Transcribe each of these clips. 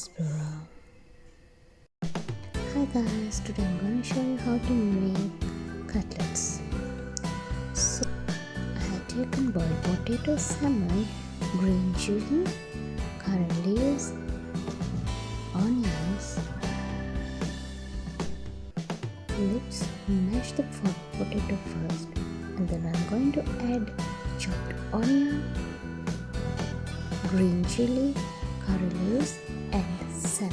Explorer. Hi guys, today I'm going to show you how to make cutlets. So I have taken boiled potato, salmon, green chili, curry leaves, onions. Let's mash the potato first, and then I'm going to add chopped onion, green chili, curry leaves and salmon.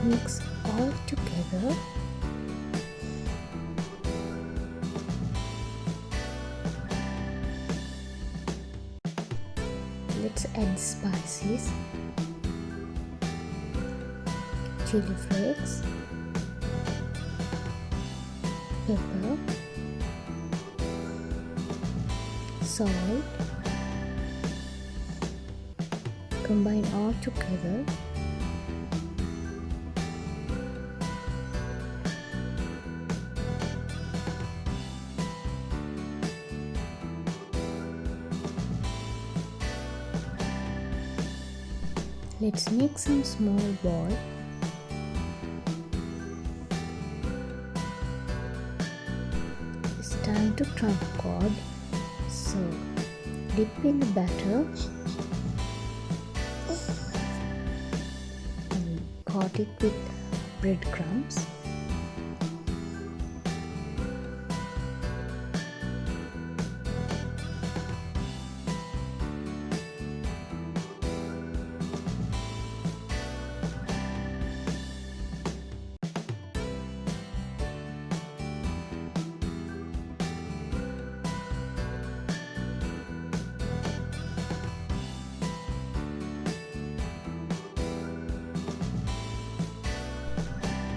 Mix all together. Let's add spices, chili flakes, pepper, salt. Combine all together. Let's make some small ball. It's time to trunk cord. So dip in the batter and coat it with breadcrumbs.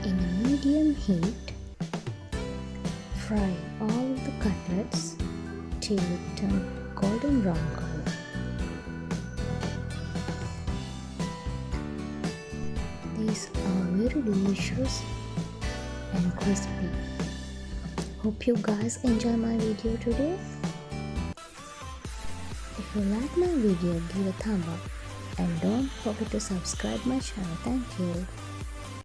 In a medium heat, fry all the cutlets till it turns golden brown color. These are very delicious and crispy. Hope you guys enjoy my video today. If you like my video, give a thumb up and don't forget to subscribe my channel. Thank you.